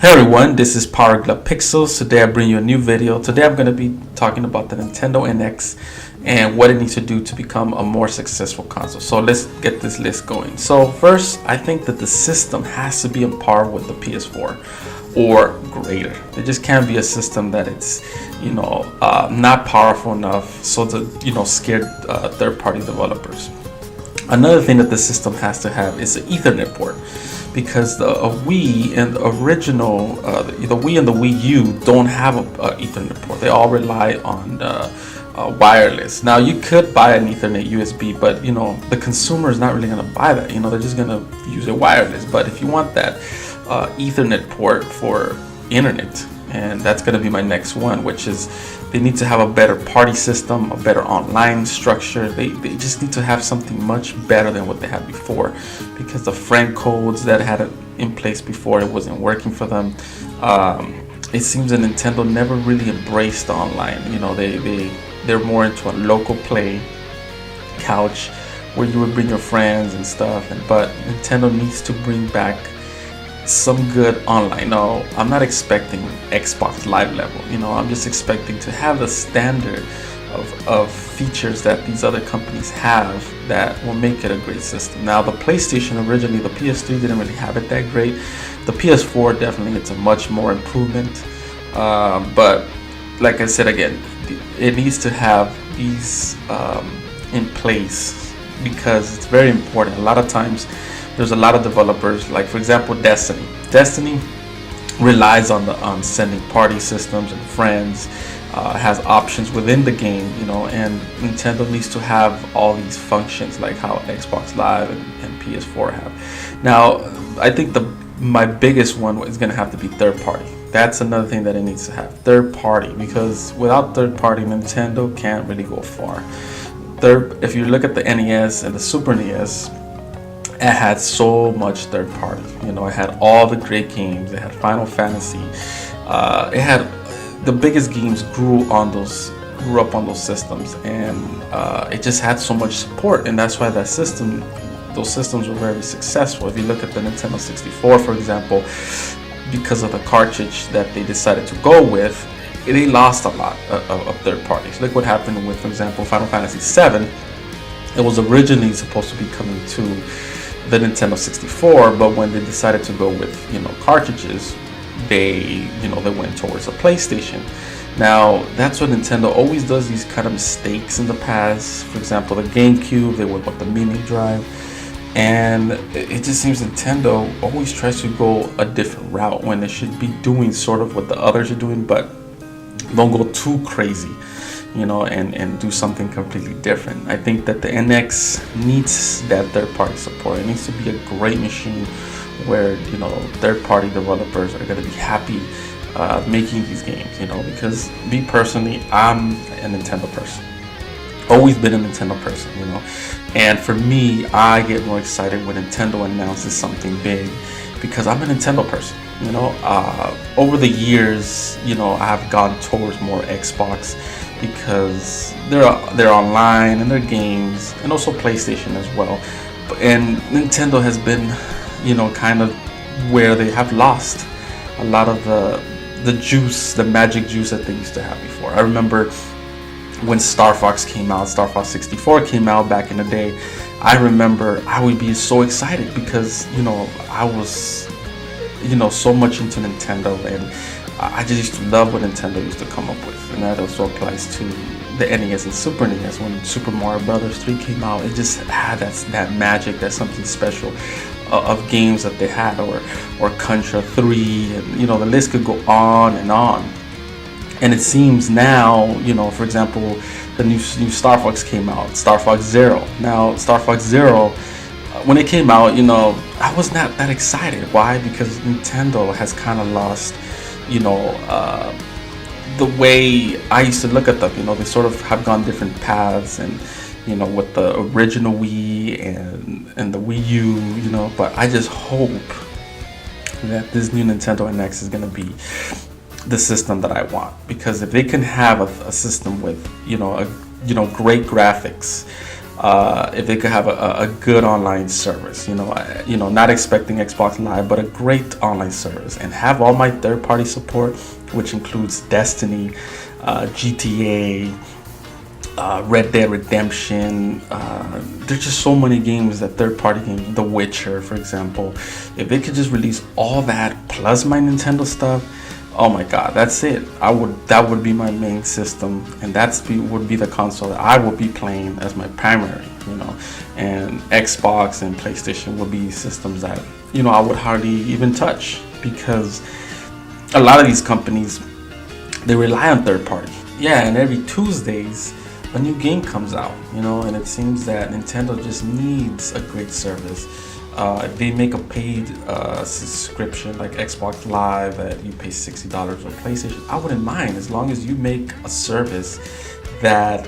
Hey everyone, this is Power Glove Pixels. Today I bring you a new video. Today I'm going to be talking about the Nintendo NX and what it needs to do to become a more successful console. So let's get this list going. So first, I think that the system has to be on par with the PS4 or greater. There just can't be a system that it's, not powerful enough so to, scare third-party developers. Another thing that the system has to have is an Ethernet port, because the Wii and the original, the Wii and the Wii U don't have a Ethernet port. They all rely on wireless. Now you could buy an Ethernet USB, but the consumer is not really going to buy that. They're just going to use it wireless. But if you want that Ethernet port for internet, and that's going to be my next one, which is they need to have a better party system, a better online structure. They just need to have something much better than what they had before, because the friend codes that had it in place before, it wasn't working for them. It seems that Nintendo never really embraced online. They're more into a local play couch where you would bring your friends and stuff. But Nintendo needs to bring back some good online. No, I'm not expecting Xbox Live level. I'm just expecting to have the standard of features that these other companies have that will make it a great system. Now, the PlayStation originally, the PS3 didn't really have it that great. The PS4 definitely, it's a much more improvement. But like I said again, it needs to have these in place, because it's very important. A lot of times there's a lot of developers, like for example Destiny. Destiny relies on sending party systems and friends, has options within the game, and Nintendo needs to have all these functions like how Xbox Live and PS4 have. Now, I think my biggest one is going to have to be third party. That's another thing that it needs to have, third party, because without third party, Nintendo can't really go far. If you look at the NES and the Super NES, it had so much third party. It had all the great games. It had Final Fantasy. It had the biggest games grew up on those systems, and it just had so much support, and that's why those systems were very successful. If you look at the Nintendo 64, for example, because of the cartridge that they decided to go with, they lost a lot of third parties. Look what happened with, for example, Final Fantasy VII. It was originally supposed to be coming to the Nintendo 64, but when they decided to go with cartridges, they went towards a PlayStation. Now, that's what Nintendo always does, these kind of mistakes in the past. For example, the GameCube, they went with the mini drive, and it just seems Nintendo always tries to go a different route when they should be doing sort of what the others are doing, but don't go too crazy, and do something completely different. I think that the NX needs that third-party support. It needs to be a great machine where, third-party developers are going to be happy making these games, because me personally, I'm a Nintendo person. Always been a Nintendo person, and for me, I get more excited when Nintendo announces something big, because I'm a Nintendo person. Over the years, I've gone towards more Xbox, because they're online and their games, and also PlayStation as well. And Nintendo has been, kind of where they have lost a lot of the juice, the magic juice that they used to have before. I remember when Star Fox came out, Star Fox 64 came out back in the day. I remember I would be so excited because, I was, so much into Nintendo, and I just used to love what Nintendo used to come up with. And that also applies to the NES and Super NES. When Super Mario Brothers 3 came out, it just had that magic, that something special of games that they had, or Contra 3, and the list could go on and on. And it seems now, for example, the new Star Fox came out, Star Fox Zero. Now, Star Fox Zero, when it came out, I was not that excited. Why? Because Nintendo has kind of lost, the way I used to look at them. They sort of have gone different paths, and with the original Wii and the Wii U, but I just hope that this new Nintendo NX is going to be the system that I want, because if they can have a system with great graphics, if they could have a good online service, not expecting Xbox Live, but a great online service, and have all my third-party support, which includes Destiny, GTA, Red Dead Redemption. There's just so many games, that third-party games, The Witcher, for example. If they could just release all that plus my Nintendo stuff, oh my God, that's it. That would be my main system, and would be the console that I would be playing as my primary, and Xbox and PlayStation would be systems that, I would hardly even touch, because a lot of these companies, they rely on third party. Yeah, and every Tuesdays a new game comes out, and it seems that Nintendo just needs a great service. If they make a paid subscription like Xbox Live that you pay $60 on PlayStation, I wouldn't mind, as long as you make a service that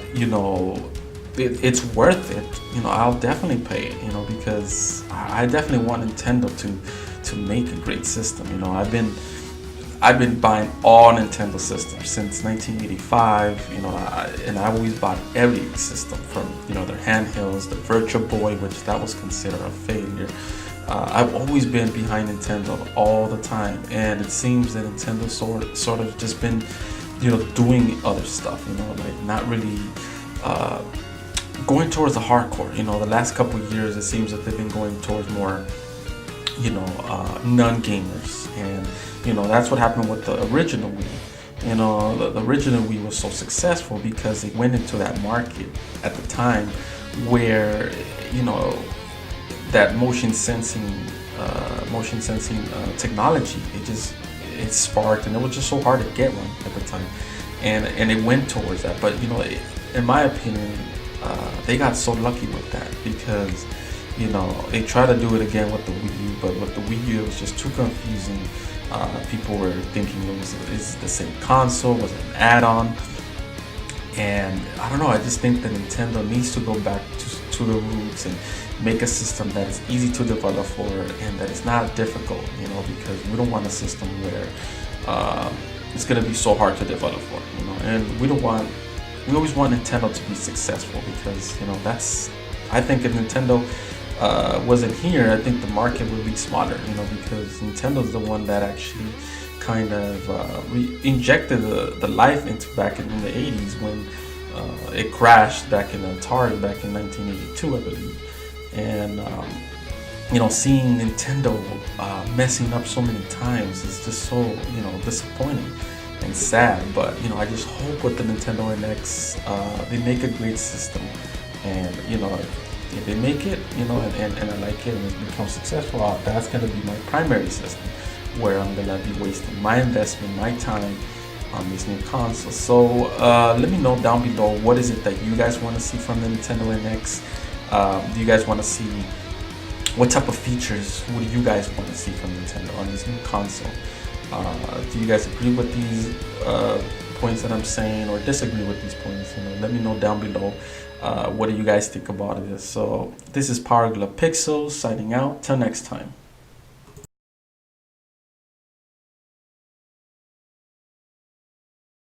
it's worth it. I'll definitely pay it. Because I definitely want Nintendo to make a great system. I've been buying all Nintendo systems since 1985, and I always bought every system from, their handhelds, the Virtual Boy, which that was considered a failure. I've always been behind Nintendo all the time, and it seems that Nintendo sort of just been, doing other stuff, like not really going towards the hardcore. The last couple of years, it seems that they've been going towards more, non-gamers, and that's what happened with the original Wii. The original Wii was so successful because it went into that market at the time where, that motion sensing technology, it sparked, and it was just so hard to get one at the time, and it went towards that. But in my opinion, they got so lucky with that, because they tried to do it again with the Wii U, but with the Wii U it was just too confusing. People were thinking is the same console, was it an add-on? And I don't know, I just think that Nintendo needs to go back to the roots and make a system that is easy to develop for, and that is not difficult, because we don't want a system where it's going to be so hard to develop for, and we always want Nintendo to be successful, because, I think if Nintendo wasn't here, I think the market would be smaller, because Nintendo's the one that actually kind of injected the life into back in the 80s when it crashed back in Atari back in 1982, I believe. And seeing Nintendo messing up so many times is just so disappointing and sad. But I just hope with the Nintendo NX they make a great system, and if they make it, and I like it and it becomes successful, that's going to be my primary system, where I'm going to be wasting my investment, my time on this new console. So let me know down below, what is it that you guys want to see from the Nintendo NX? Do you guys want to see, what type of features would you guys want to see from Nintendo on this new console? Do you guys agree with these points that I'm saying, or disagree with these points? Let me know down below. What do you guys think about this? So this is Power Glove Pixels signing out. Till next time.